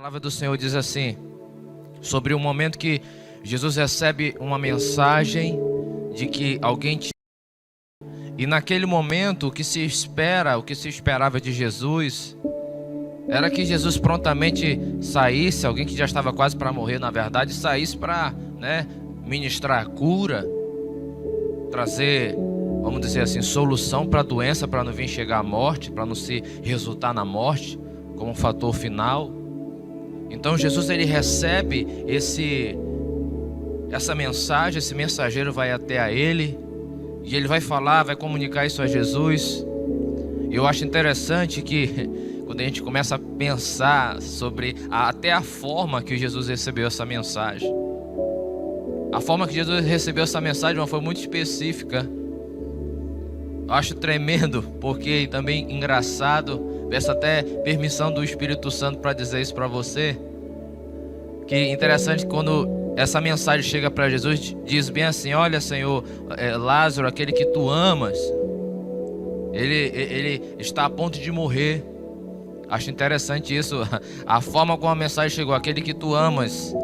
palavra do Senhor diz assim, sobre o momento que Jesus recebe uma mensagem de que alguém tinha... E naquele momento o que se esperava de Jesus, era que Jesus prontamente saísse, alguém que já estava quase para morrer, na verdade, saísse para, ministrar a cura, trazer, vamos dizer assim, solução para a doença, para não vir chegar à morte, para não se resultar na morte como um fator final. Então Jesus, ele recebe essa mensagem, esse mensageiro vai até a ele e ele vai falar, vai comunicar isso a Jesus. Eu acho interessante que quando a gente começa a pensar sobre até a forma que Jesus recebeu essa mensagem, a forma que Jesus recebeu essa mensagem foi muito específica. Eu acho tremendo, porque também engraçado. Peço até permissão do Espírito Santo para dizer isso para você. Que interessante, quando essa mensagem chega para Jesus, diz bem assim: olha, Senhor, Lázaro, aquele que tu amas, ele está a ponto de morrer. Acho interessante isso, a forma como a mensagem chegou: aquele que tu amas.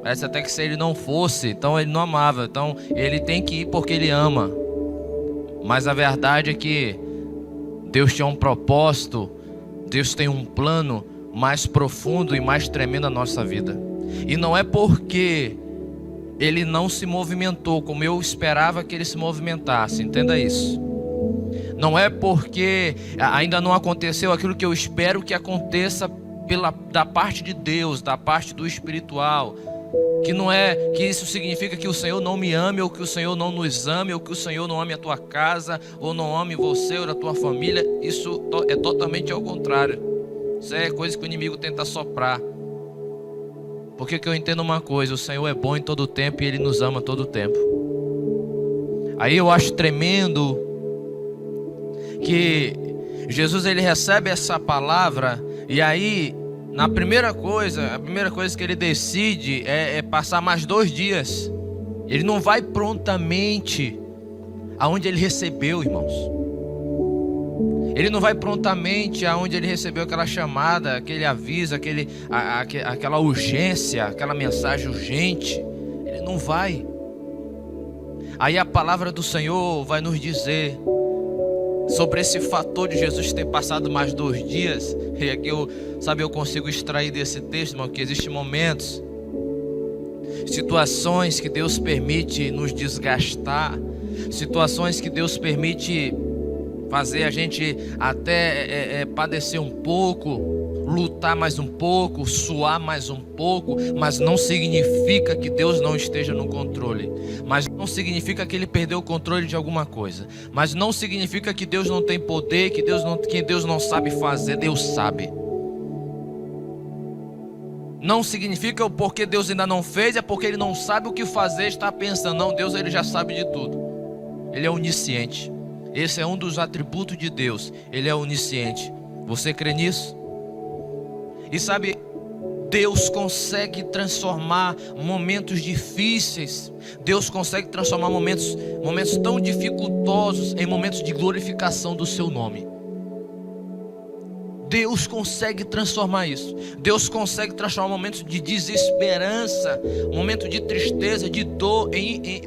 Parece até que se ele não fosse, então ele não amava, então ele tem que ir porque ele ama. Mas a verdade é que Deus tinha um propósito, Deus tem um plano mais profundo e mais tremendo na nossa vida. E não é porque ele não se movimentou como eu esperava que ele se movimentasse, entenda isso. Não é porque ainda não aconteceu aquilo que eu espero que aconteça da parte de Deus, da parte do espiritual, que não é que isso significa que o Senhor não me ame, ou que o Senhor não nos ame, ou que o Senhor não ame a tua casa, ou não ame você ou a tua família. Isso é totalmente ao contrário. Isso é coisa que o inimigo tenta soprar. Porque que eu entendo uma coisa: o Senhor é bom em todo o tempo e Ele nos ama todo o tempo. Aí eu acho tremendo que Jesus, ele recebe essa palavra, e aí a primeira coisa que ele decide é passar mais 2 dias. Ele não vai prontamente aonde ele recebeu, irmãos. Ele não vai prontamente aonde ele recebeu aquela chamada, aquele aviso, aquela urgência, aquela mensagem urgente. Ele não vai. Aí a palavra do Senhor vai nos dizer sobre esse fator de Jesus ter passado mais 2 dias. E aqui eu consigo extrair desse texto, irmão, que existem momentos, situações que Deus permite nos desgastar, situações que Deus permite fazer a gente até padecer um pouco, lutar mais um pouco, suar mais um pouco, mas não significa que Deus não esteja no controle, mas não significa que Ele perdeu o controle de alguma coisa, mas não significa que Deus não tem poder, que Deus não sabe fazer. Deus sabe. Não significa o porquê Deus ainda não fez, é porque Ele não sabe o que fazer, está pensando. Não, Deus, Ele já sabe de tudo. Ele é onisciente. Esse é um dos atributos de Deus. Ele é onisciente. Você crê nisso? E sabe, Deus consegue transformar momentos difíceis, Deus consegue transformar momentos tão dificultosos em momentos de glorificação do seu nome. Deus consegue transformar isso. Deus consegue transformar momentos de desesperança, momento de tristeza, de dor,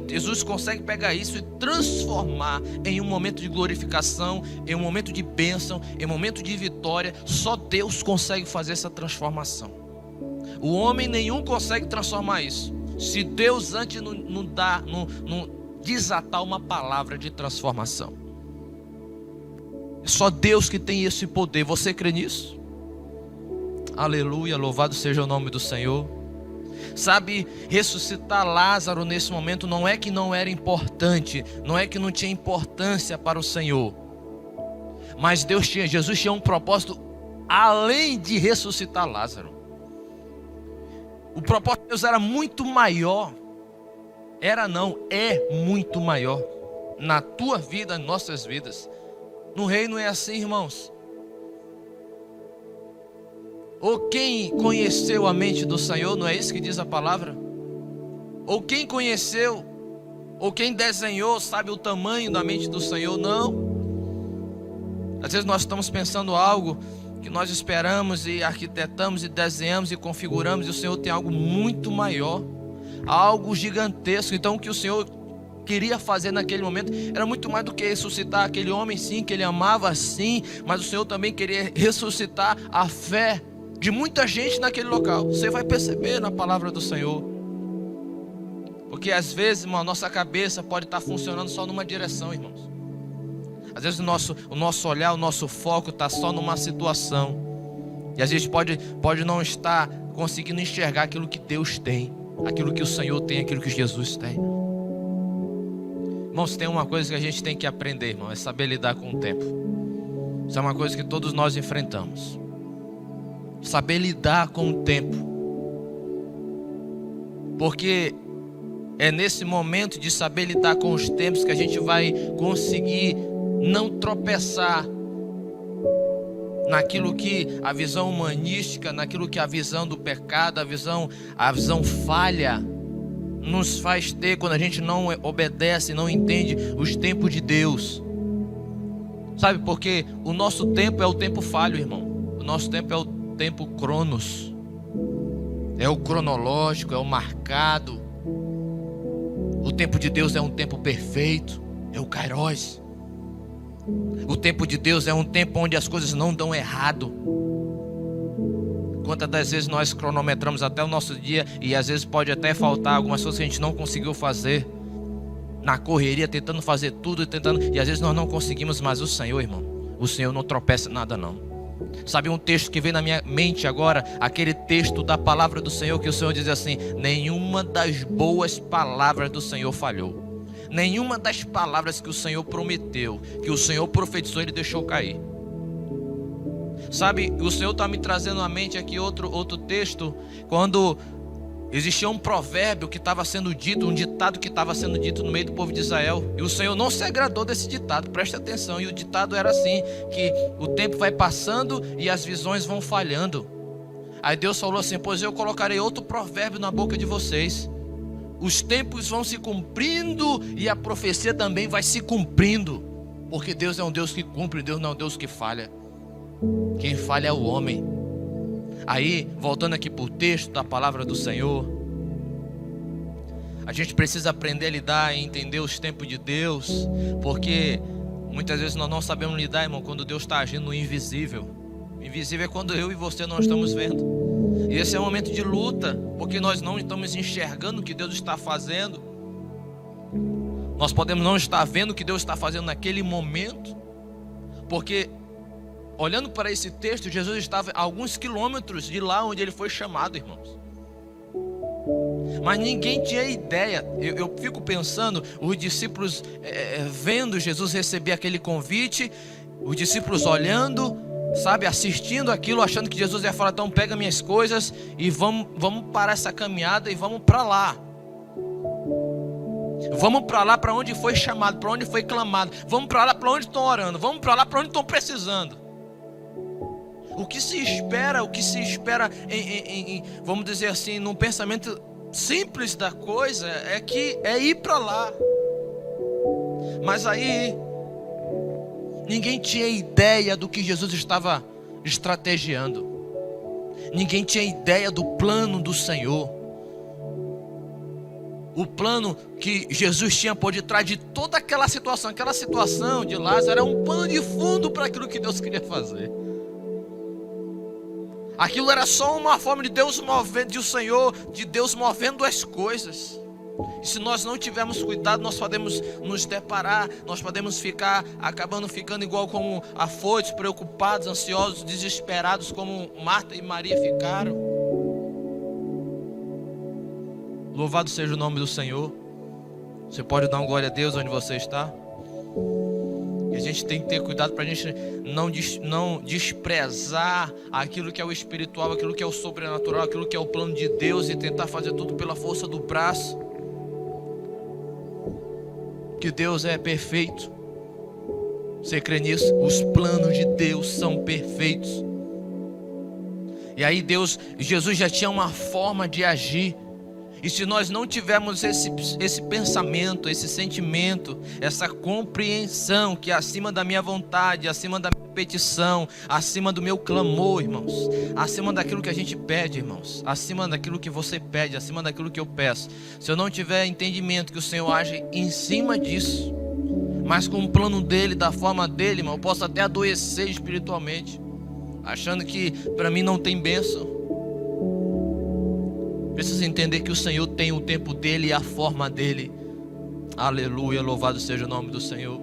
Jesus consegue pegar isso e transformar em um momento de glorificação, em um momento de bênção, em um momento de vitória. Só Deus consegue fazer essa transformação. O homem nenhum consegue transformar isso, se Deus antes não desatar uma palavra de transformação. É só Deus que tem esse poder. Você crê nisso? Aleluia, louvado seja o nome do Senhor. Sabe, ressuscitar Lázaro nesse momento não é que não era importante, não é que não tinha importância para o Senhor, mas Jesus tinha um propósito além de ressuscitar Lázaro. O propósito de Deus era muito maior. É muito maior na tua vida, em nossas vidas. No reino é assim, irmãos. Ou quem conheceu a mente do Senhor, não é isso que diz a palavra? Ou quem conheceu, ou quem desenhou, sabe o tamanho da mente do Senhor? Não. Às vezes nós estamos pensando algo que nós esperamos e arquitetamos e desenhamos e configuramos, e o Senhor tem algo muito maior, algo gigantesco. Então o que o Senhor queria fazer naquele momento era muito mais do que ressuscitar aquele homem, sim, que ele amava, sim, mas o Senhor também queria ressuscitar a fé de muita gente naquele local. Você vai perceber na palavra do Senhor, porque às vezes, irmão, a nossa cabeça pode estar funcionando só numa direção, irmãos. Às vezes o nosso olhar, o nosso foco está só numa situação, e a gente pode não estar conseguindo enxergar aquilo que Deus tem, aquilo que o Senhor tem, aquilo que Jesus tem. Irmãos, tem uma coisa que a gente tem que aprender, irmão, é saber lidar com o tempo. Isso é uma coisa que todos nós enfrentamos. Saber lidar com o tempo. Porque é nesse momento de saber lidar com os tempos que a gente vai conseguir não tropeçar naquilo que a visão humanística, naquilo que a visão do pecado, a visão falha nos faz ter quando a gente não obedece, não entende os tempos de Deus. Sabe, porque o nosso tempo é o tempo falho, irmão. O nosso tempo é o tempo cronos. É o cronológico, é o marcado. O tempo de Deus é um tempo perfeito, é o kairos. O tempo de Deus é um tempo onde as coisas não dão errado. Quantas das vezes nós cronometramos até o nosso dia e às vezes pode até faltar algumas coisas que a gente não conseguiu fazer, na correria, tentando fazer tudo, e às vezes nós não conseguimos, mas o Senhor, irmão, o Senhor não tropeça nada não. Sabe um texto que vem na minha mente agora? Aquele texto da palavra do Senhor, que o Senhor diz assim: nenhuma das boas palavras do Senhor falhou. Nenhuma das palavras que o Senhor prometeu, que o Senhor profetizou, Ele deixou cair. Sabe, o Senhor está me trazendo à mente aqui outro texto, quando existia um provérbio que estava sendo dito, um ditado que estava sendo dito no meio do povo de Israel, e o Senhor não se agradou desse ditado, preste atenção, e o ditado era assim, que o tempo vai passando e as visões vão falhando. Aí Deus falou assim: pois eu colocarei outro provérbio na boca de vocês. Os tempos vão se cumprindo e a profecia também vai se cumprindo, porque Deus é um Deus que cumpre, Deus não é um Deus que falha. Quem falha é o homem. Aí, voltando aqui para o texto da palavra do Senhor, a gente precisa aprender a lidar e entender os tempos de Deus, porque muitas vezes nós não sabemos lidar, irmão, quando Deus está agindo no invisível. O invisível é quando eu e você não estamos vendo. E esse é um momento de luta, porque nós não estamos enxergando o que Deus está fazendo. Nós podemos não estar vendo o que Deus está fazendo naquele momento, porque olhando para esse texto, Jesus estava a alguns quilômetros de lá onde ele foi chamado, irmãos. Mas ninguém tinha ideia. Eu fico pensando, os discípulos vendo Jesus receber aquele convite, os discípulos olhando, sabe, assistindo aquilo, achando que Jesus ia falar: então pega minhas coisas e vamos parar essa caminhada e vamos para lá. Vamos para lá, para onde foi chamado, para onde foi clamado. Vamos para lá, para onde estão orando. Vamos para lá, para onde estão precisando. O que se espera vamos dizer assim, num pensamento simples da coisa, é ir para lá. Mas aí ninguém tinha ideia do que Jesus estava estrategiando. Ninguém tinha ideia do plano do Senhor. O plano que Jesus tinha por detrás de toda aquela situação de Lázaro era um pano de fundo para aquilo que Deus queria fazer. Aquilo era só uma forma de Deus movendo, de Deus movendo as coisas. E se nós não tivermos cuidado, nós podemos nos deparar, nós podemos acabando ficando igual como afoitos, preocupados, ansiosos, desesperados, como Marta e Maria ficaram. Louvado seja o nome do Senhor. Você pode dar um glória a Deus onde você está? E a gente tem que ter cuidado para a gente não desprezar aquilo que é o espiritual, aquilo que é o sobrenatural, aquilo que é o plano de Deus, e tentar fazer tudo pela força do braço. Que Deus é perfeito. Você crê nisso? Os planos de Deus são perfeitos. E aí Jesus já tinha uma forma de agir. E se nós não tivermos esse pensamento, esse sentimento, essa compreensão que acima da minha vontade, acima da minha petição, acima do meu clamor, irmãos, acima daquilo que a gente pede, irmãos, acima daquilo que você pede, acima daquilo que eu peço, se eu não tiver entendimento que o Senhor age em cima disso, mas com o plano dele, da forma dele, irmão, eu posso até adoecer espiritualmente, achando que para mim não tem bênção. Precisa entender que o Senhor tem o tempo dele e a forma dele. Aleluia, louvado seja o nome do Senhor.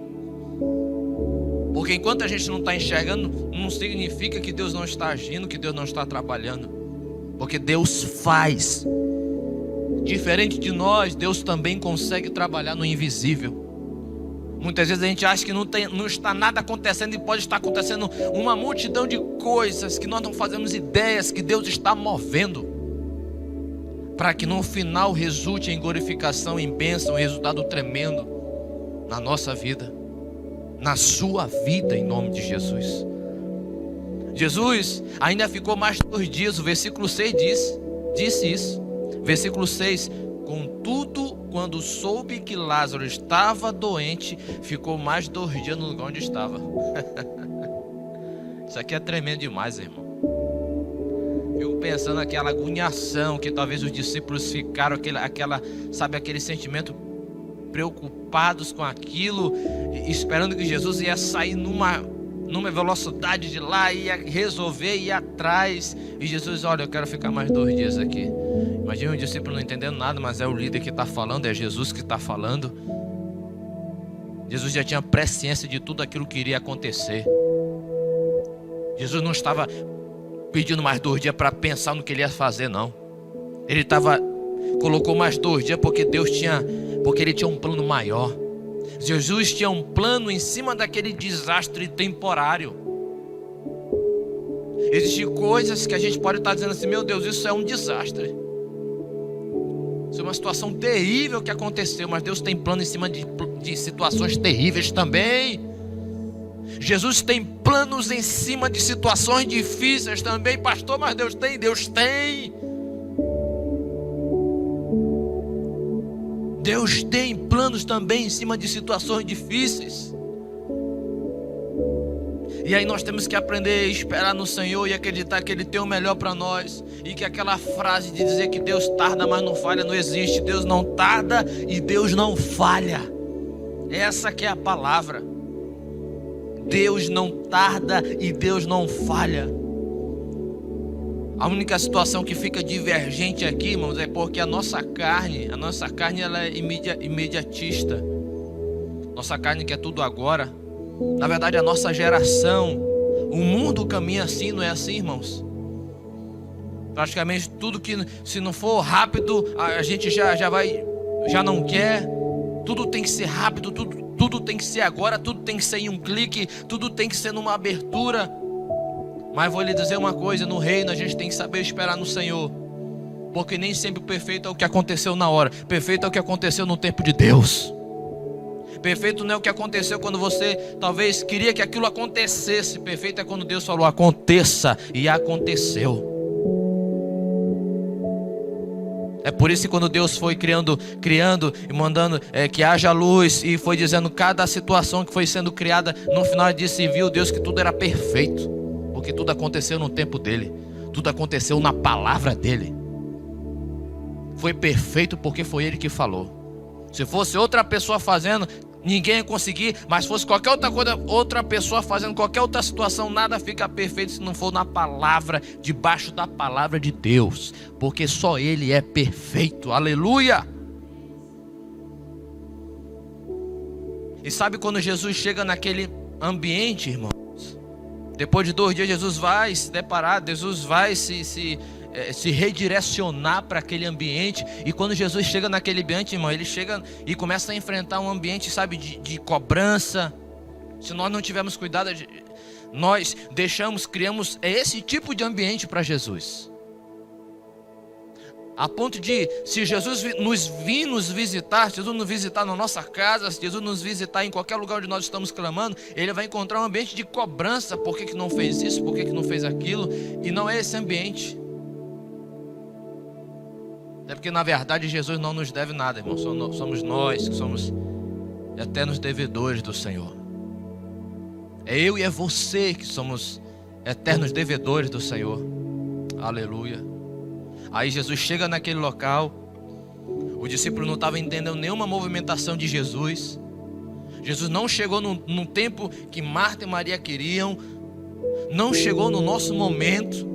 Porque enquanto a gente não está enxergando, não significa que Deus não está agindo, que Deus não está trabalhando. Porque Deus faz. Diferente de nós, Deus também consegue trabalhar no invisível. Muitas vezes a gente acha que não está nada acontecendo, e pode estar acontecendo uma multidão de coisas que nós não fazemos ideias que Deus está movendo, para que no final resulte em glorificação, em bênção, um resultado tremendo na nossa vida, na sua vida, em nome de Jesus. Jesus ainda ficou mais 2 dias, o versículo 6 disse isso. Versículo 6: contudo, quando soube que Lázaro estava doente, ficou mais 2 dias no lugar onde estava. Isso aqui é tremendo demais, irmão. Fico pensando naquela agoniação que talvez os discípulos ficaram, sabe, aquele sentimento, preocupados com aquilo, esperando que Jesus ia sair numa velocidade de lá, ia resolver, ia atrás. E Jesus: olha, eu quero ficar mais 2 dias aqui. Imagina um discípulo não entendendo nada, mas é o líder que está falando, é Jesus que está falando. Jesus já tinha presciência de tudo aquilo que iria acontecer. Jesus não estava pedindo mais 2 dias para pensar no que ele ia fazer, não. Ele colocou mais 2 dias porque ele tinha um plano maior. Jesus tinha um plano em cima daquele desastre temporário. Existem coisas que a gente pode estar dizendo assim: meu Deus, isso é um desastre, isso é uma situação terrível que aconteceu, mas Deus tem plano em cima de situações terríveis também. Jesus tem planos em cima de situações difíceis também, pastor, mas Deus tem. Deus tem planos também em cima de situações difíceis. E aí nós temos que aprender a esperar no Senhor e acreditar que Ele tem o melhor para nós. E que aquela frase de dizer que Deus tarda, mas não falha, não existe. Deus não tarda e Deus não falha. Essa que é a palavra. Deus não tarda e Deus não falha. A única situação que fica divergente aqui, irmãos, é porque a nossa carne ela é imediatista. Nossa carne quer tudo agora. Na verdade, a nossa geração, o mundo caminha assim, não é assim, irmãos? Praticamente tudo que, se não for rápido, a gente já não quer. Tudo tem que ser rápido, tudo tem que ser agora, tudo tem que ser em um clique, tudo tem que ser numa abertura. Mas vou lhe dizer uma coisa: no reino a gente tem que saber esperar no Senhor, porque nem sempre o perfeito é o que aconteceu na hora. Perfeito é o que aconteceu no tempo de Deus. Perfeito não é o que aconteceu quando você talvez queria que aquilo acontecesse. Perfeito é quando Deus falou: aconteça, e aconteceu. É por isso que quando Deus foi criando e mandando que haja luz, e foi dizendo cada situação que foi sendo criada, no final ele disse: viu Deus que tudo era perfeito, porque tudo aconteceu no tempo dele, tudo aconteceu na palavra dele. Foi perfeito porque foi ele que falou. Se fosse outra pessoa fazendo, ninguém ia conseguir. Mas fosse qualquer outra coisa, outra pessoa fazendo qualquer outra situação, nada fica perfeito se não for na palavra, debaixo da palavra de Deus, porque só Ele é perfeito. Aleluia! E sabe quando Jesus chega naquele ambiente, irmãos? Depois de 2 dias Jesus vai se deparar, Jesus vai se redirecionar para aquele ambiente. E quando Jesus chega naquele ambiente, irmão, ele chega e começa a enfrentar um ambiente, sabe, de cobrança. Se nós não tivermos cuidado, nós criamos esse tipo de ambiente para Jesus. A ponto de, se Jesus vir nos visitar, se Jesus nos visitar na nossa casa, se Jesus nos visitar em qualquer lugar onde nós estamos clamando, Ele vai encontrar um ambiente de cobrança. Por que não fez isso? Por que não fez aquilo? E não é esse ambiente. Até porque na verdade Jesus não nos deve nada, irmão. Somos nós que somos eternos devedores do Senhor. É eu e é você que somos eternos devedores do Senhor. Aleluia. Aí Jesus chega naquele local. O discípulo não estava entendendo nenhuma movimentação de Jesus. Jesus não chegou num tempo que Marta e Maria queriam. Não chegou no nosso momento.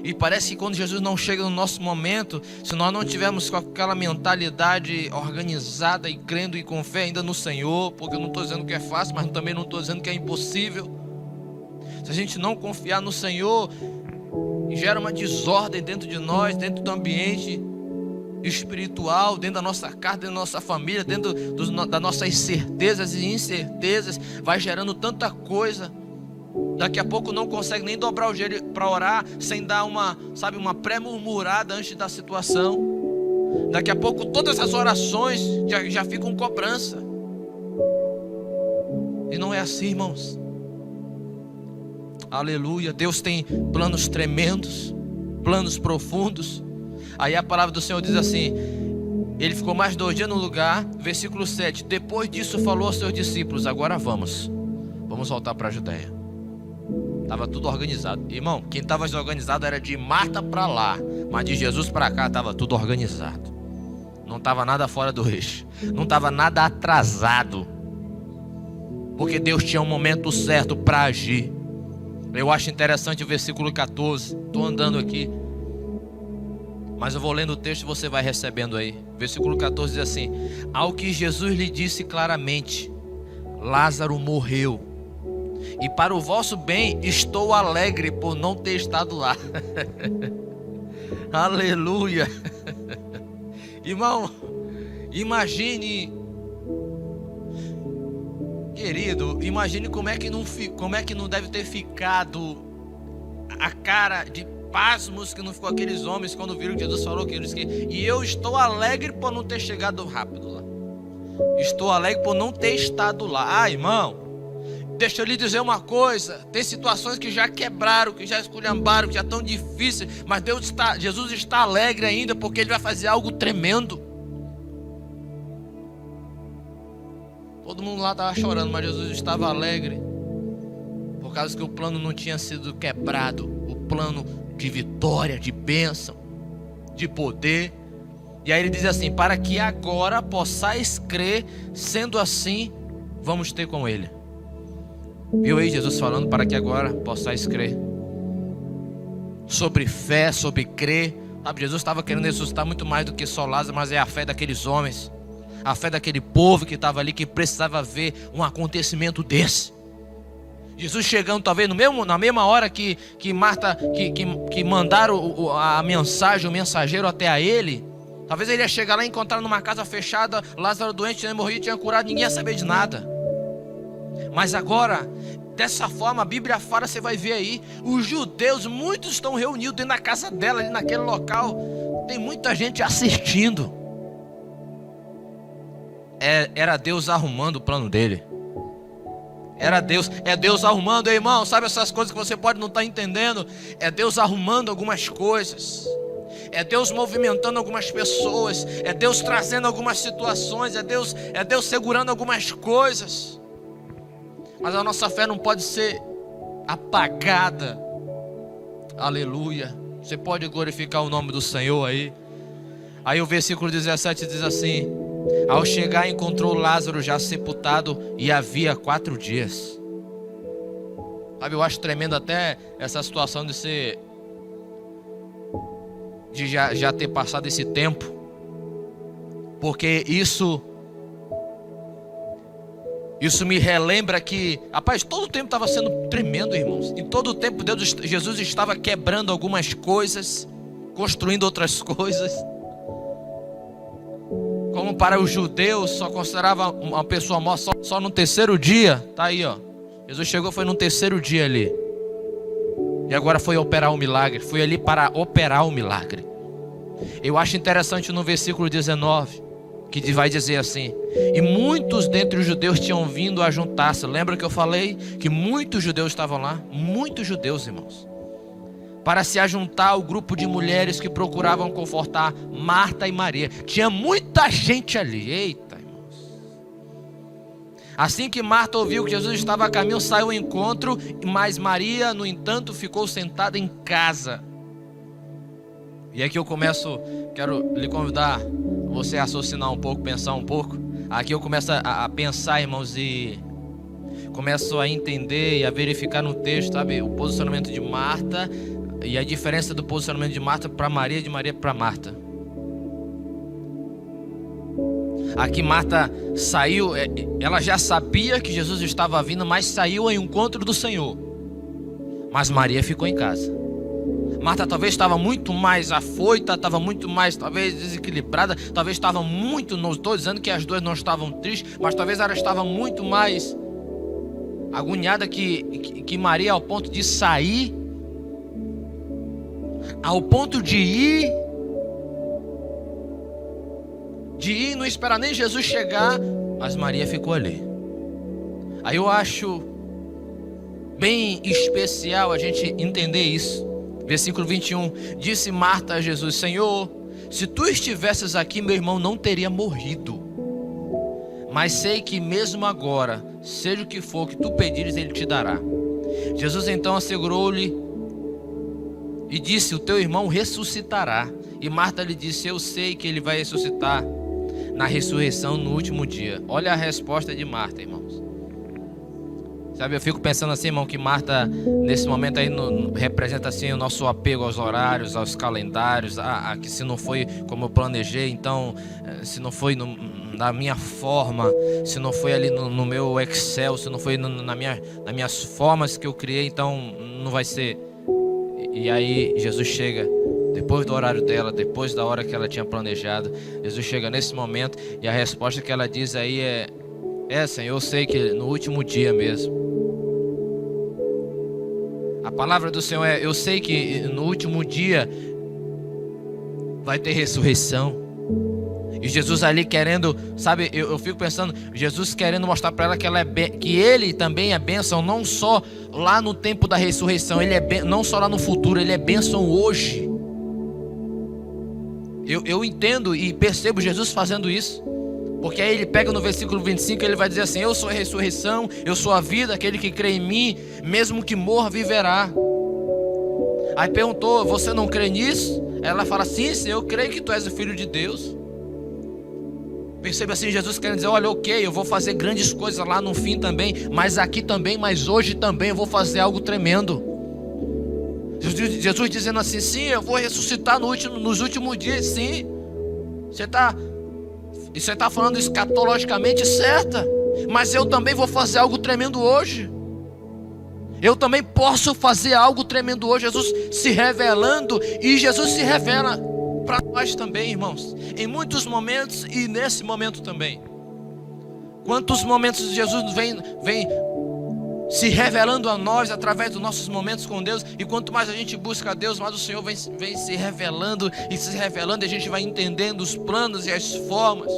E parece que quando Jesus não chega no nosso momento, se nós não tivermos com aquela mentalidade organizada e crendo e com fé ainda no Senhor, porque eu não estou dizendo que é fácil, mas também não estou dizendo que é impossível. Se a gente não confiar no Senhor, gera uma desordem dentro de nós, dentro do ambiente espiritual, dentro da nossa casa, dentro da nossa família, dentro das nossas certezas e incertezas, vai gerando tanta coisa. Daqui a pouco não consegue nem dobrar o joelho para orar, sem dar uma pré-murmurada antes da situação. Daqui a pouco todas as orações já ficam cobrança. E não é assim, irmãos. Aleluia. Deus tem planos tremendos, planos profundos. Aí a palavra do Senhor diz assim: ele ficou mais 2 dias no lugar. Versículo 7. Depois disso falou aos seus discípulos: agora vamos voltar para a Judeia. Estava tudo organizado. Irmão, quem estava desorganizado era de Marta para lá, mas de Jesus para cá estava tudo organizado. Não estava nada fora do eixo, não estava nada atrasado, porque Deus tinha um momento certo para agir. Eu acho interessante o versículo 14. Estou andando aqui, mas eu vou lendo o texto e você vai recebendo aí. Versículo 14 diz assim: ao que Jesus lhe disse claramente: Lázaro morreu, e para o vosso bem estou alegre por não ter estado lá. Aleluia. Irmão, imagine, querido, imagine como é que não deve ter ficado a cara de pasmos que não ficou aqueles homens quando viram que Jesus falou e eu estou alegre por não ter chegado rápido lá. Estou alegre por não ter estado lá. Ah, irmão, deixa eu lhe dizer uma coisa: tem situações que já quebraram, que já esculhambaram, que já estão difíceis, mas Jesus está alegre ainda, porque Ele vai fazer algo tremendo. Todo mundo lá estava chorando, mas Jesus estava alegre, por causa que o plano não tinha sido quebrado. O plano de vitória, de bênção, de poder. E aí ele diz assim: para que agora possais crer, sendo assim, vamos ter com Ele. Viu aí Jesus falando: para que agora possais crer. Sobre fé, sobre crer. Sabe, Jesus estava querendo ressuscitar muito mais do que só Lázaro, mas é a fé daqueles homens, a fé daquele povo que estava ali, que precisava ver um acontecimento desse. Jesus chegando talvez na mesma hora que Marta, que mandaram a mensagem, o mensageiro até a ele. Talvez ele ia chegar lá e encontrar numa casa fechada Lázaro doente, tinha morrido, tinha curado, ninguém ia saber de nada. Mas agora, dessa forma, a Bíblia fala, você vai ver aí, os judeus, muitos estão reunidos dentro da casa dela, ali naquele local. Tem muita gente assistindo. Era Deus arrumando o plano dele. É Deus arrumando, irmão. Sabe essas coisas que você pode não estar entendendo? É Deus arrumando algumas coisas. É Deus movimentando algumas pessoas. É Deus trazendo algumas situações. É Deus segurando algumas coisas. Mas a nossa fé não pode ser apagada. Aleluia. Você pode glorificar o nome do Senhor aí. Aí o versículo 17 diz assim: ao chegar encontrou Lázaro já sepultado, e havia 4 dias. Sabe, eu acho tremendo até essa situação de já ter passado esse tempo, porque isso me relembra que, rapaz, todo o tempo estava sendo tremendo, irmãos. Em todo o tempo Jesus estava quebrando algumas coisas, construindo outras coisas. Como para os judeus só considerava uma pessoa morta só no 3º dia. Tá aí, ó. Jesus chegou, foi no 3º dia ali. E agora foi operar o milagre. Foi ali para operar o milagre. Eu acho interessante no versículo 19, que vai dizer assim: e muitos dentre os judeus tinham vindo a juntar-se. Lembra que eu falei que muitos judeus estavam lá? Muitos judeus, irmãos. para se ajuntar ao grupo de mulheres que procuravam confortar Marta e Maria. Tinha muita gente ali. Eita, irmãos. Assim que Marta ouviu que Jesus estava a caminho, saiu ao encontro, mas Maria, no entanto, ficou sentada em casa. E aqui eu quero lhe convidar você a raciocinar um pouco, pensar um pouco. Aqui eu começo a pensar, irmãos, e começo a entender e a verificar no texto, sabe, o posicionamento de Marta e a diferença do posicionamento de Marta para Maria, de Maria para Marta. Aqui Marta saiu, ela já sabia que Jesus estava vindo, mas saiu ao encontro do Senhor. Mas Maria ficou em casa. Marta talvez estava muito mais afoita, estava muito mais, talvez, desequilibrada, talvez estava muito, não estou dizendo que as duas não estavam tristes, mas talvez ela estava muito mais agoniada que Maria, ao ponto de sair, ao ponto de ir, não esperar nem Jesus chegar, mas Maria ficou ali. Aí eu acho bem especial a gente entender isso. Versículo 21, disse Marta a Jesus: Senhor, se tu estivesses aqui, meu irmão não teria morrido. Mas sei que mesmo agora, seja o que for que tu pedires, ele te dará. Jesus então assegurou-lhe e disse: o teu irmão ressuscitará. E Marta lhe disse: eu sei que ele vai ressuscitar na ressurreição no último dia. Olha a resposta de Marta, irmãos. Sabe, eu fico pensando assim, irmão, que Marta, nesse momento aí, representa assim o nosso apego aos horários, aos calendários, que se não foi como eu planejei, então, se não foi na minha forma, se não foi ali no meu Excel, se não foi nas minhas formas que eu criei, então não vai ser. E aí Jesus chega, depois do horário dela, depois da hora que ela tinha planejado, Jesus chega nesse momento e a resposta que ela diz aí Senhor, eu sei que no último dia mesmo. A palavra do Senhor eu sei que no último dia vai ter ressurreição. E Jesus ali querendo, sabe, eu fico pensando, Jesus querendo mostrar para ela que ele também é bênção, não só lá no tempo da ressurreição, ele é não só lá no futuro, ele é bênção hoje. Eu entendo e percebo Jesus fazendo isso. Porque aí ele pega no versículo 25, ele vai dizer assim: eu sou a ressurreição, eu sou a vida, aquele que crê em mim, mesmo que morra, viverá. Aí perguntou: você não crê nisso? Ela fala: sim, Senhor, eu creio que tu és o Filho de Deus. Perceba assim, Jesus querendo dizer: olha, ok, eu vou fazer grandes coisas lá no fim também, mas aqui também, mas hoje também eu vou fazer algo tremendo. Jesus dizendo assim: sim, eu vou ressuscitar nos últimos dias, sim. Você está falando escatologicamente certa, mas eu também vou fazer algo tremendo hoje. Eu também posso fazer algo tremendo hoje. Jesus se revelando, e Jesus se revela para nós também, irmãos, em muitos momentos e nesse momento também. Quantos momentos Jesus vem se revelando a nós através dos nossos momentos com Deus, e quanto mais a gente busca a Deus, mais o Senhor vem se revelando, e a gente vai entendendo os planos e as formas.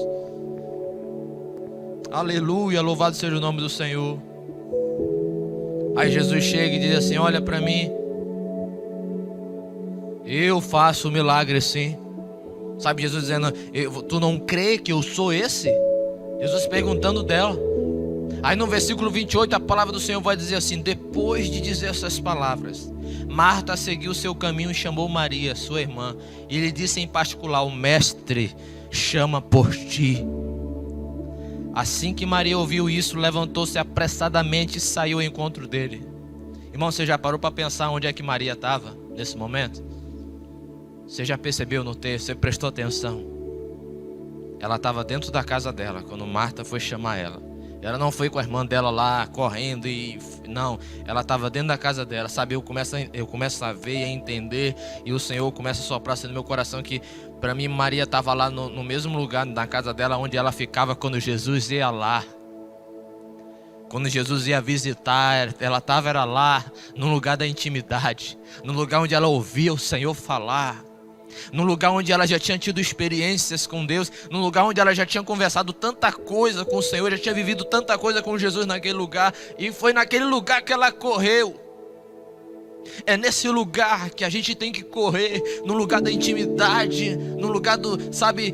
Aleluia, louvado seja o nome do Senhor. Aí Jesus chega e diz assim: olha para mim, eu faço milagre sim. Sabe, Jesus dizendo: tu não crê que eu sou esse? Jesus perguntando dela. Aí no versículo 28 a palavra do Senhor vai dizer assim: depois de dizer essas palavras, Marta seguiu seu caminho e chamou Maria, sua irmã, e lhe disse em particular: o mestre chama por ti. Assim que Maria ouviu isso, levantou-se apressadamente e saiu ao encontro dele. Irmão, você já parou para pensar onde é que Maria estava nesse momento? Você já percebeu no texto? Você prestou atenção? Ela estava dentro da casa dela quando Marta foi chamar ela. Ela não foi com a irmã dela lá correndo não, ela estava dentro da casa dela. Sabe, eu começo a ver e a entender, e o Senhor começa a soprar assim no meu coração que para mim Maria estava lá no mesmo lugar na casa dela onde ela ficava quando Jesus ia lá. Quando Jesus ia visitar, ela estava lá no lugar da intimidade, no lugar onde ela ouvia o Senhor falar, no lugar onde ela já tinha tido experiências com Deus, no lugar onde ela já tinha conversado tanta coisa com o Senhor, já tinha vivido tanta coisa com Jesus naquele lugar, e foi naquele lugar que ela correu. É nesse lugar que a gente tem que correr, no lugar da intimidade, no lugar do, sabe,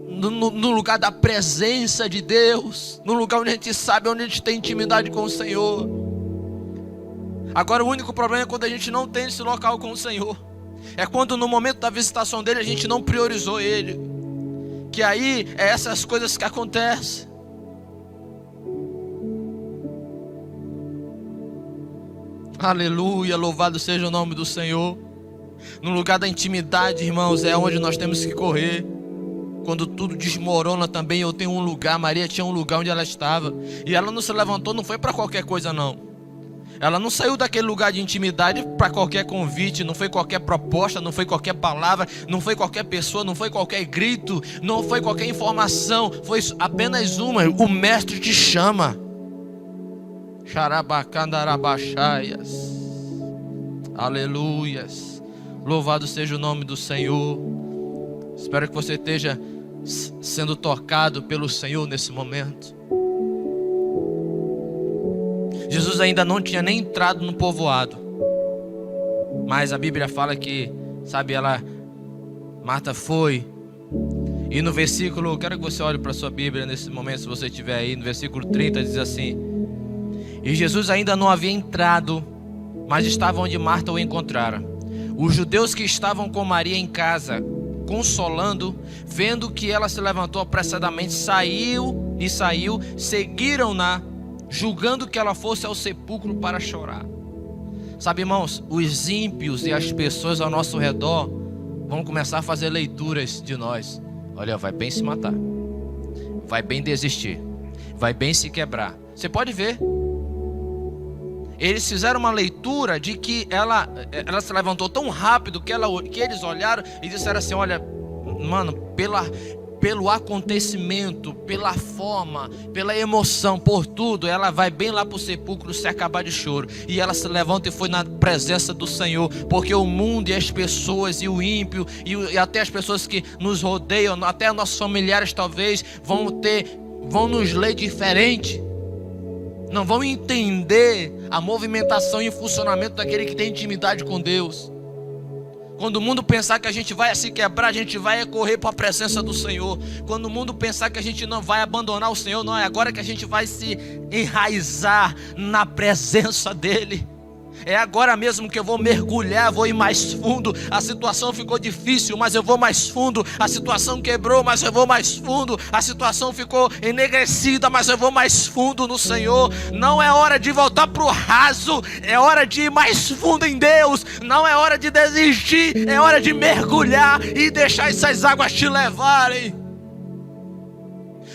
no lugar da presença de Deus, no lugar onde a gente sabe, onde a gente tem intimidade com o Senhor. Agora o único problema é quando a gente não tem esse local com o Senhor. É quando no momento da visitação dele a gente não priorizou ele. Que aí é essas coisas que acontecem. Aleluia, louvado seja o nome do Senhor. No lugar da intimidade, irmãos, é onde nós temos que correr. Quando tudo desmorona também, eu tenho um lugar. Maria tinha um lugar onde ela estava. E ela não se levantou, não foi para qualquer coisa não. Ela não saiu daquele lugar de intimidade para qualquer convite. Não foi qualquer proposta, não foi qualquer palavra, não foi qualquer pessoa, não foi qualquer grito, não foi qualquer informação. Foi apenas uma: o mestre te chama. Xarabacandarabachaias. Aleluias. Louvado seja o nome do Senhor. Espero que você esteja sendo tocado pelo Senhor nesse momento. Jesus ainda não tinha nem entrado no povoado, mas a Bíblia fala que, sabe, Marta foi. E no versículo, eu quero que você olhe para a sua Bíblia nesse momento, se você estiver aí, no versículo 30 diz assim: e Jesus ainda não havia entrado, mas estava onde Marta o encontrara. Os judeus que estavam com Maria em casa, consolando, vendo que ela se levantou apressadamente, saiu, seguiram-na, julgando que ela fosse ao sepulcro para chorar. Sabe, irmãos, os ímpios e as pessoas ao nosso redor vão começar a fazer leituras de nós. Olha, vai bem se matar, vai bem desistir, vai bem se quebrar. Você pode ver. Eles fizeram uma leitura de que ela se levantou tão rápido que eles olharam e disseram assim: olha, mano, pelo acontecimento, pela forma, pela emoção, por tudo, ela vai bem lá para o sepulcro se acabar de choro. E ela se levanta e foi na presença do Senhor, porque o mundo e as pessoas e o ímpio e até as pessoas que nos rodeiam, até nossos familiares talvez vão nos ler diferente. Não vão entender a movimentação e o funcionamento daquele que tem intimidade com Deus. Quando o mundo pensar que a gente vai se quebrar, a gente vai correr para a presença do Senhor. Quando o mundo pensar que a gente não vai abandonar o Senhor, não, é agora que a gente vai se enraizar na presença dEle. É agora mesmo que eu vou mergulhar, vou ir mais fundo. A situação ficou difícil, mas eu vou mais fundo. A situação quebrou, mas eu vou mais fundo. A situação ficou enegrecida, mas eu vou mais fundo no Senhor. Não é hora de voltar para o raso, é hora de ir mais fundo em Deus. Não é hora de desistir, é hora de mergulhar e deixar essas águas te levarem.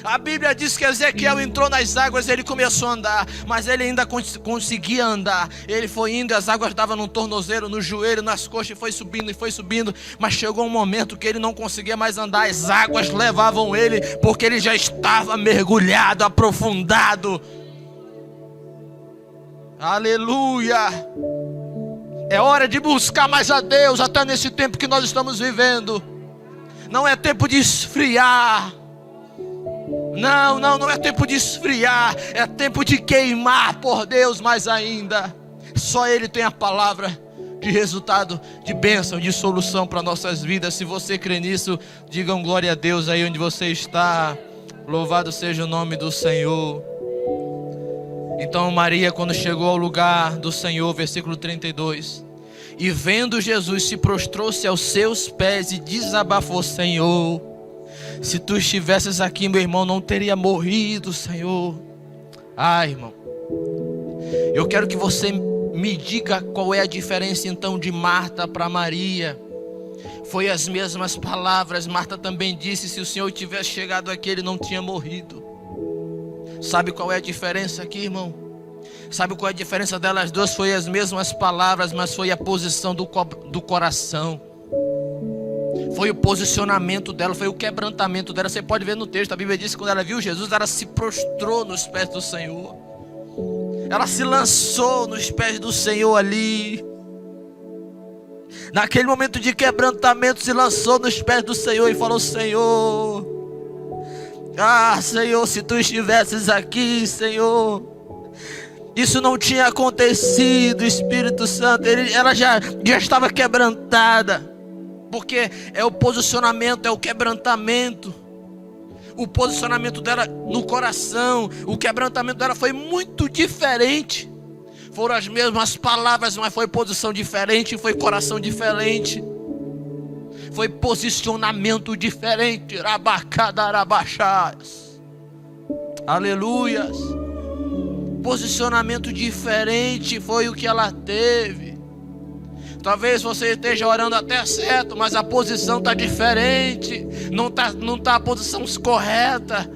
A Bíblia diz que Ezequiel entrou nas águas, ele começou a andar, mas ele ainda conseguia andar. Ele foi indo, as águas estavam no tornozelo, no joelho, nas coxas, e foi subindo, mas chegou um momento que ele não conseguia mais andar. As águas levavam ele, porque ele já estava mergulhado, aprofundado. Aleluia! É hora de buscar mais a Deus, até nesse tempo que nós estamos vivendo. Não é tempo de esfriar. Não é tempo de esfriar, é tempo de queimar por Deus mais ainda. Só Ele tem a palavra de resultado, de bênção, de solução para nossas vidas. Se você crê nisso, digam glória a Deus aí onde você está. Louvado seja o nome do Senhor. Então Maria, quando chegou ao lugar do Senhor, versículo 32, e vendo Jesus, se prostrou-se aos seus pés e desabafou: Senhor, se tu estivesses aqui, meu irmão não teria morrido, Senhor. Irmão, eu quero que você me diga qual é a diferença então de Marta para Maria. Foi as mesmas palavras. Marta também disse: se o Senhor tivesse chegado aqui, ele não tinha morrido. Sabe qual é a diferença aqui, irmão? Sabe qual é a diferença delas duas? Foi as mesmas palavras, mas foi a posição do coração. Foi o posicionamento dela, foi o quebrantamento dela. Você pode ver no texto, a Bíblia diz que quando ela viu Jesus, ela se prostrou nos pés do Senhor. Ela se lançou nos pés do Senhor ali. Naquele momento de quebrantamento, se lançou nos pés do Senhor e falou: Senhor, Senhor, se tu estivesses aqui, Senhor, Isso não tinha acontecido, Espírito Santo. Ela já estava quebrantada. Porque é o posicionamento, é o quebrantamento. O posicionamento dela no coração, o quebrantamento dela foi muito diferente. Foram as mesmas palavras, mas foi posição diferente, foi coração diferente. Foi posicionamento diferente. Rabacadarabachás. Aleluias. Posicionamento diferente foi o que ela teve. Talvez você esteja orando até certo, mas a posição está diferente. Não tá a posição correta.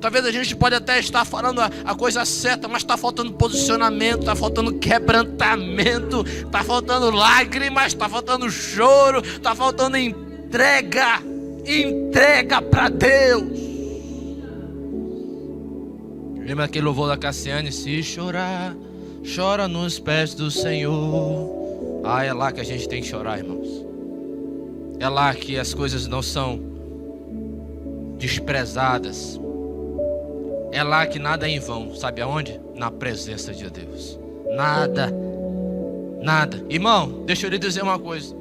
Talvez a gente pode até estar falando a coisa certa, mas está faltando posicionamento, está faltando quebrantamento, está faltando lágrimas, está faltando choro, está faltando entrega para Deus. Lembra aquele louvor da Cassiane? Se chorar, chora nos pés do Senhor. É lá que a gente tem que chorar, irmãos. É lá que as coisas não são desprezadas. É lá que nada é em vão. Sabe aonde? Na presença de Deus. Nada. Irmão, deixa eu lhe dizer uma coisa.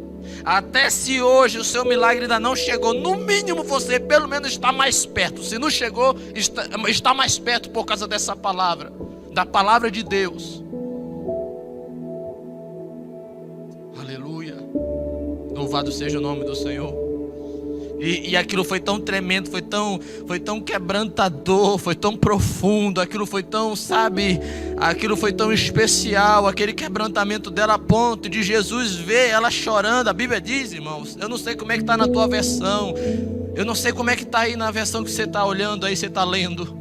Até se hoje o seu milagre ainda não chegou, no mínimo você pelo menos está mais perto. Se não chegou, está mais perto por causa dessa palavra. Da palavra de Deus. Aleluia. Louvado seja o nome do Senhor. E aquilo foi tão tremendo, foi tão quebrantador, foi tão profundo, aquilo foi tão, aquilo foi tão especial, aquele quebrantamento dela a ponto de Jesus ver ela chorando. A Bíblia diz, irmãos, eu não sei como é que está na tua versão, eu não sei como é que está aí na versão que você está olhando aí, você está lendo,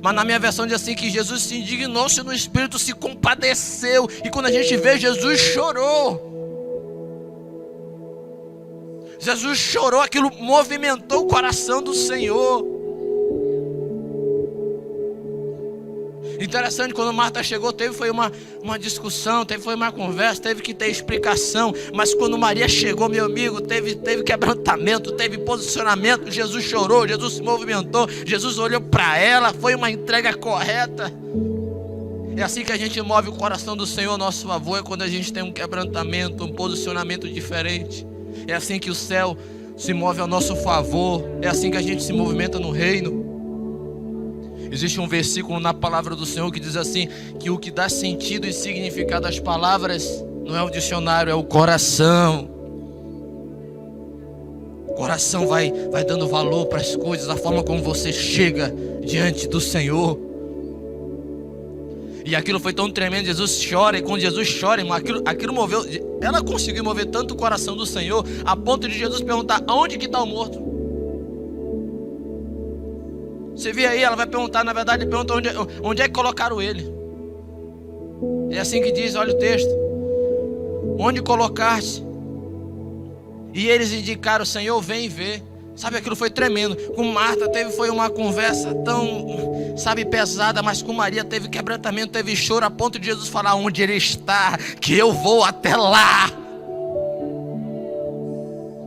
mas na minha versão diz assim, que Jesus se indignou-se no Espírito, se compadeceu, e quando a gente vê, Jesus chorou. Jesus chorou, aquilo movimentou o coração do Senhor. Interessante, quando Marta chegou, foi uma discussão, foi uma conversa, teve que ter explicação. Mas quando Maria chegou, meu amigo, teve quebrantamento, teve posicionamento. Jesus chorou, Jesus se movimentou, Jesus olhou para ela, foi uma entrega correta. É assim que a gente move o coração do Senhor a nosso favor, é quando a gente tem um quebrantamento, um posicionamento diferente. É assim que o céu se move ao nosso favor. É assim que a gente se movimenta no reino. Existe um versículo na palavra do Senhor que diz assim, que o que dá sentido e significado às palavras não é o dicionário, é o coração. O coração vai dando valor para as coisas, a forma como você chega diante do Senhor. E aquilo foi tão tremendo, Jesus chora, e quando Jesus chora, irmão, aquilo moveu, ela conseguiu mover tanto o coração do Senhor, a ponto de Jesus perguntar, aonde que está o morto? Você vê aí, ela vai perguntar, na verdade, pergunta onde é que colocaram ele? É assim que diz, olha o texto, onde colocaste? E eles indicaram, Senhor, vem ver. Sabe, aquilo foi tremendo. Com Marta foi uma conversa tão, pesada, mas com Maria teve quebrantamento, teve choro, a ponto de Jesus falar, onde ele está, que eu vou até lá.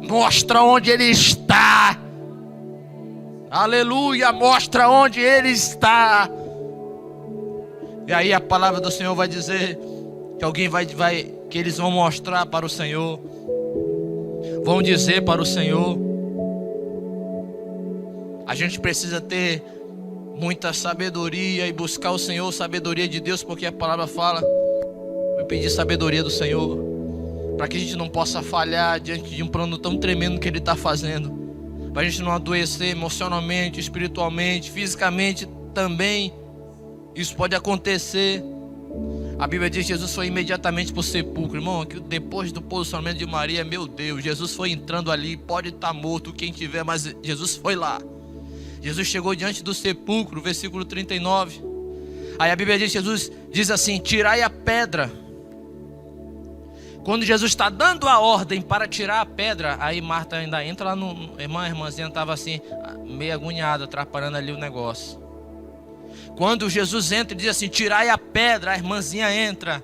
Mostra onde ele está. Aleluia, mostra onde ele está. E aí a palavra do Senhor vai dizer que alguém que eles vão mostrar para o Senhor, vão dizer para o Senhor. A gente precisa ter muita sabedoria e buscar o Senhor, sabedoria de Deus, porque a palavra fala, eu pedir sabedoria do Senhor, para que a gente não possa falhar diante de um plano tão tremendo que Ele está fazendo, para a gente não adoecer emocionalmente, espiritualmente, fisicamente também. Isso pode acontecer. A Bíblia diz que Jesus foi imediatamente para o sepulcro, irmão, que depois do posicionamento de Maria, meu Deus, Jesus foi entrando ali, pode estar morto quem tiver, mas Jesus foi lá. Jesus chegou diante do sepulcro, versículo 39. Aí a Bíblia diz, Jesus diz assim, tirai a pedra. Quando Jesus está dando a ordem para tirar a pedra, aí Marta ainda entra lá no... A irmãzinha estava assim, meio agoniada, atrapalhando ali o negócio. Quando Jesus entra e diz assim, tirai a pedra, a irmãzinha entra.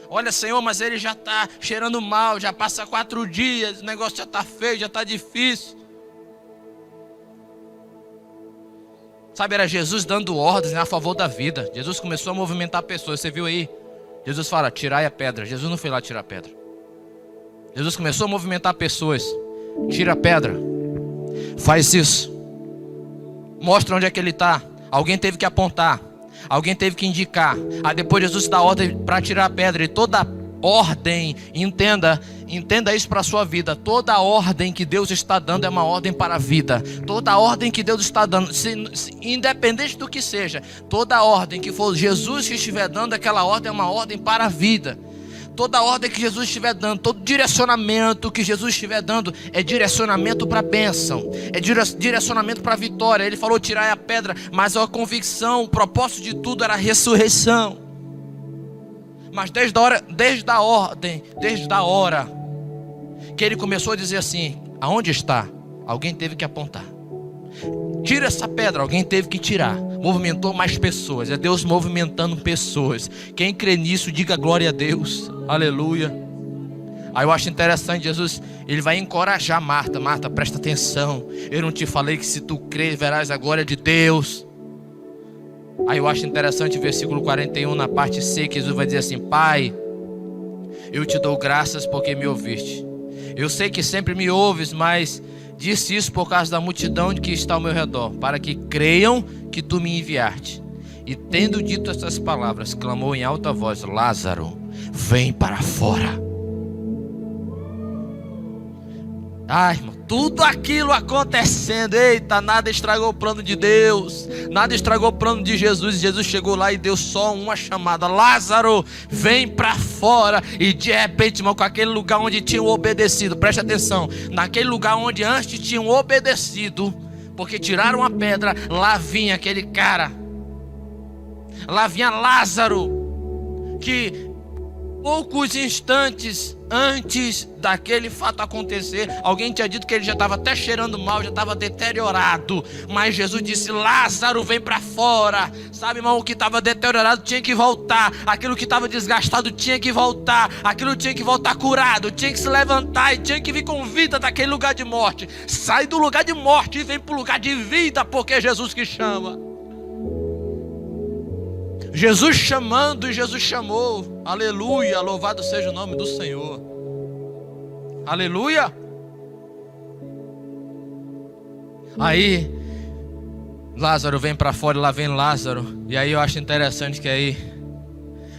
Olha, Senhor, mas ele já está cheirando mal, já passa 4 dias, o negócio já está feio, já está difícil. Sabe, era Jesus dando ordens, né, a favor da vida. Jesus começou a movimentar pessoas, você viu aí? Jesus fala, tirai a pedra. Jesus não foi lá tirar a pedra. Jesus começou a movimentar pessoas. Tira a pedra. Faz isso. Mostra onde é que ele está. Alguém teve que apontar. Alguém teve que indicar. Aí depois Jesus dá ordem para tirar a pedra. E toda ordem, entenda isso para a sua vida. Toda ordem que Deus está dando é uma ordem para a vida. Toda ordem que Deus está dando, independente do que seja, toda ordem que for Jesus que estiver dando, aquela ordem é uma ordem para a vida. Toda ordem que Jesus estiver dando, todo direcionamento que Jesus estiver dando é direcionamento para a bênção, é direcionamento para a vitória. Ele falou tirar a pedra, mas a convicção, o propósito de tudo era a ressurreição. Mas desde a hora que ele começou a dizer assim, aonde está? Alguém teve que apontar. Tira essa pedra, alguém teve que tirar. Movimentou mais pessoas, é Deus movimentando pessoas. Quem crê nisso, diga glória a Deus, aleluia. Aí eu acho interessante, Jesus, ele vai encorajar Marta. Marta, presta atenção, eu não te falei que se tu crer, verás a glória de Deus. Aí eu acho interessante o versículo 41, na parte C, que Jesus vai dizer assim, Pai, eu te dou graças porque me ouviste. Eu sei que sempre me ouves, mas disse isso por causa da multidão que está ao meu redor, para que creiam que tu me enviaste. E tendo dito essas palavras, clamou em alta voz, Lázaro, vem para fora. Ai, irmão, tudo aquilo acontecendo, eita, nada estragou o plano de Deus, nada estragou o plano de Jesus. Jesus chegou lá e deu só uma chamada, Lázaro, vem para fora. E de repente, irmão, com aquele lugar onde tinham obedecido, preste atenção, naquele lugar onde antes tinham obedecido, porque tiraram a pedra, lá vinha aquele cara, lá vinha Lázaro, que poucos instantes antes daquele fato acontecer, alguém tinha dito que ele já estava até cheirando mal, já estava deteriorado. Mas Jesus disse, Lázaro, vem para fora. Sabe, irmão, o que estava deteriorado tinha que voltar. Aquilo que estava desgastado tinha que voltar. Aquilo tinha que voltar curado, tinha que se levantar e tinha que vir com vida daquele lugar de morte. Sai do lugar de morte e vem para o lugar de vida, porque é Jesus que chama. Jesus chamando e Jesus chamou. Aleluia, louvado seja o nome do Senhor. Aleluia. Aí Lázaro vem para fora, e lá vem Lázaro. E aí eu acho interessante que aí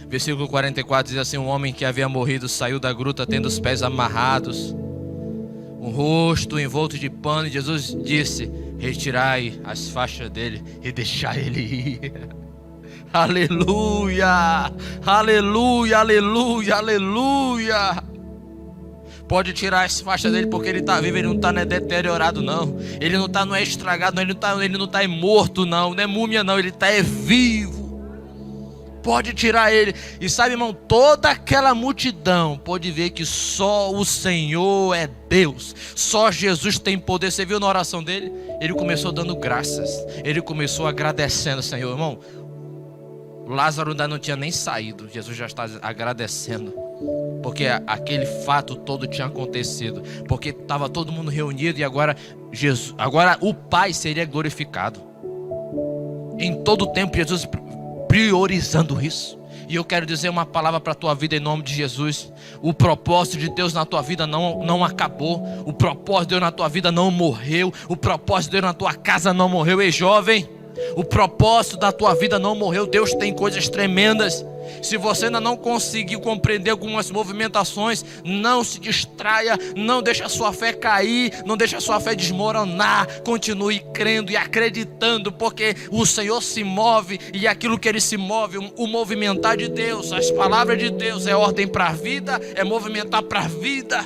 versículo 44 diz assim, um homem que havia morrido saiu da gruta tendo os pés amarrados, o rosto envolto de pano, e Jesus disse, retirai as faixas dele e deixai ele ir. Aleluia, aleluia, aleluia, aleluia. Pode tirar as faixas dele, porque ele está vivo, ele não está deteriorado não. Ele não está, não é estragado não, ele não está morto não é múmia não, ele está vivo. Pode tirar ele. E sabe, irmão, toda aquela multidão pode ver que só o Senhor é Deus, só Jesus tem poder. Você viu na oração dele? Ele começou dando graças, ele começou agradecendo, Senhor, irmão. Lázaro ainda não tinha nem saído, Jesus já está agradecendo, porque aquele fato todo tinha acontecido, porque estava todo mundo reunido e agora o Pai seria glorificado. Em todo o tempo Jesus priorizando isso. E eu quero dizer uma palavra para a tua vida em nome de Jesus. O propósito de Deus na tua vida não acabou. O propósito de Deus na tua vida não morreu. O propósito de Deus na tua casa não morreu. Ei, jovem, o propósito da tua vida não morreu. Deus tem coisas tremendas. Se você ainda não conseguiu compreender algumas movimentações, não se distraia, não deixe a sua fé cair, não deixe a sua fé desmoronar. Continue crendo e acreditando, porque o Senhor se move, e aquilo que Ele se move, o movimentar de Deus, as palavras de Deus, é ordem para a vida, é movimentar para a vida.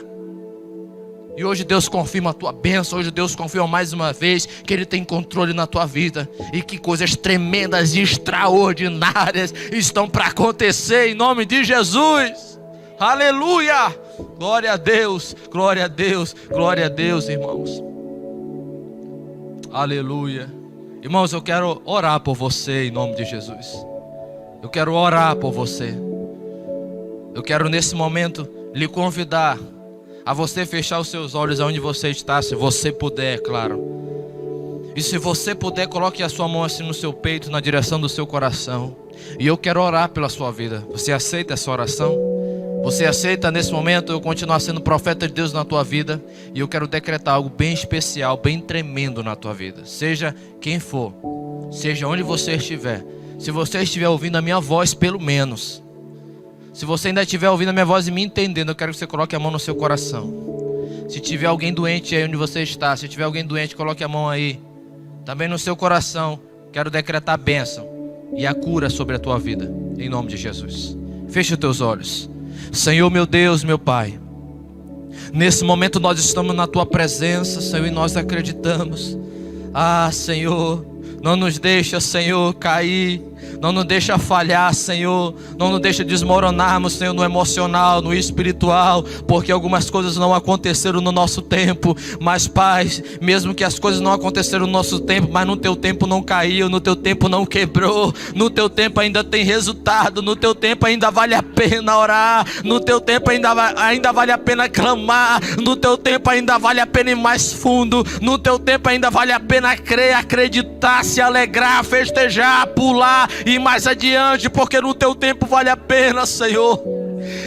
E hoje Deus confirma a tua bênção. Hoje Deus confirma mais uma vez que Ele tem controle na tua vida, e que coisas tremendas e extraordinárias estão para acontecer em nome de Jesus. Aleluia, glória a Deus, glória a Deus, glória a Deus, irmãos. Aleluia. Irmãos, eu quero orar por você em nome de Jesus. Eu quero orar por você. Eu quero nesse momento lhe convidar a você fechar os seus olhos aonde você está, se você puder, claro. E se você puder, coloque a sua mão assim no seu peito, na direção do seu coração. E eu quero orar pela sua vida. Você aceita essa oração? Você aceita nesse momento eu continuar sendo profeta de Deus na tua vida? E eu quero decretar algo bem especial, bem tremendo na tua vida. Seja quem for, seja onde você estiver. Se você estiver ouvindo a minha voz, pelo menos. Se você ainda estiver ouvindo a minha voz e me entendendo, eu quero que você coloque a mão no seu coração. Se tiver alguém doente aí onde você está, se tiver alguém doente, coloque a mão aí. Também no seu coração, quero decretar a bênção e a cura sobre a tua vida, em nome de Jesus. Feche os teus olhos. Senhor, meu Deus, meu Pai, nesse momento nós estamos na tua presença, Senhor, e nós acreditamos. Senhor, não nos deixa, Senhor, cair. Não nos deixa falhar, Senhor. Não nos deixa desmoronarmos, Senhor, no emocional, no espiritual, porque algumas coisas não aconteceram no nosso tempo. Mas, Pai, mesmo que as coisas não aconteceram no nosso tempo, mas no teu tempo não caiu, no teu tempo não quebrou, no teu tempo ainda tem resultado, no teu tempo ainda vale a pena orar, no teu tempo ainda vale a pena clamar, no teu tempo ainda vale a pena ir mais fundo, no teu tempo ainda vale a pena crer, acreditar, se alegrar, festejar, pular e mais adiante, porque no teu tempo vale a pena, Senhor.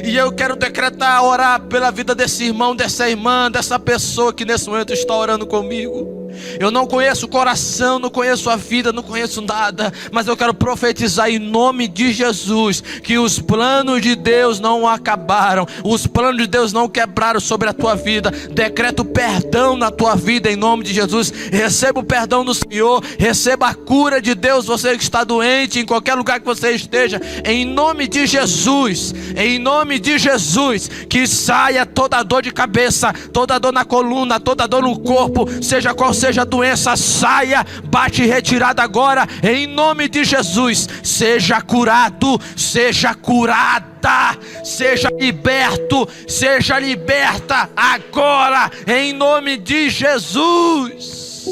E eu quero decretar, orar pela vida desse irmão, dessa irmã, dessa pessoa que nesse momento está orando comigo. Eu não conheço o coração, não conheço a vida, não conheço nada, mas eu quero profetizar em nome de Jesus que os planos de Deus não acabaram, os planos de Deus não quebraram sobre a tua vida. Decreto perdão na tua vida em nome de Jesus. Receba o perdão do Senhor, receba a cura de Deus. Você que está doente, em qualquer lugar que você esteja, em nome de Jesus, em nome de Jesus, que saia toda dor de cabeça, toda dor na coluna, toda dor no corpo, seja qual seja a doença, saia, bate retirada agora, em nome de Jesus. Seja curado, seja curada, seja liberto, seja liberta agora, em nome de Jesus.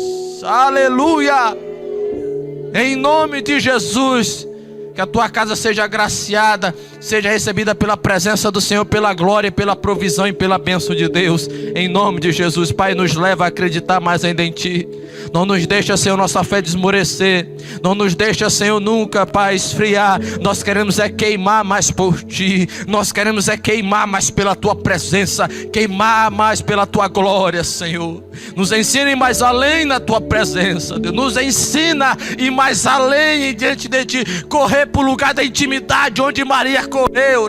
Aleluia. Em nome de Jesus. Que a tua casa seja agraciada, seja recebida pela presença do Senhor, pela glória, pela provisão e pela bênção de Deus. Em nome de Jesus, Pai, nos leva a acreditar mais ainda em Ti. Não nos deixa, Senhor, nossa fé desmorecer. Não nos deixa, Senhor, nunca, Pai, esfriar. Nós queremos é queimar mais por Ti. Nós queremos é queimar mais pela Tua presença, queimar mais pela Tua glória, Senhor. Nos ensine mais além na Tua presença, Deus. Nos ensina e mais além diante de Ti. Correr para o lugar da intimidade onde Maria correu.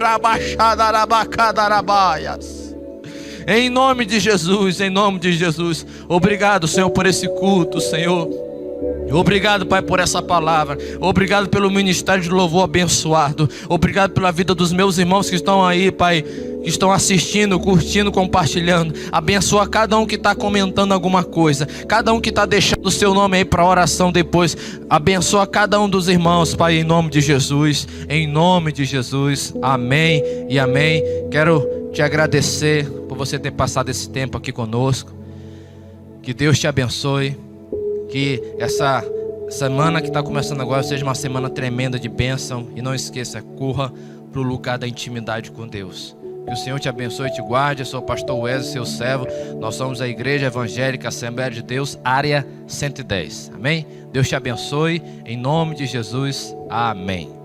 Em nome de Jesus, em nome de Jesus. Obrigado, Senhor, por esse culto, Senhor. Obrigado, Pai, por essa palavra. Obrigado pelo ministério de louvor abençoado. Obrigado pela vida dos meus irmãos que estão aí, Pai, que estão assistindo, curtindo, compartilhando. Abençoa cada um que está comentando alguma coisa, cada um que está deixando o seu nome aí para oração depois. Abençoa cada um dos irmãos, Pai, em nome de Jesus. Em nome de Jesus. Amém e amém. Quero te agradecer por você ter passado esse tempo aqui conosco. Que Deus te abençoe. Que essa semana que está começando agora seja uma semana tremenda de bênção. E não esqueça, corra para o lugar da intimidade com Deus. Que o Senhor te abençoe e te guarde. Eu sou o pastor Wesley, seu servo. Nós somos a Igreja Evangélica Assembleia de Deus, área 110. Amém? Deus te abençoe. Em nome de Jesus. Amém.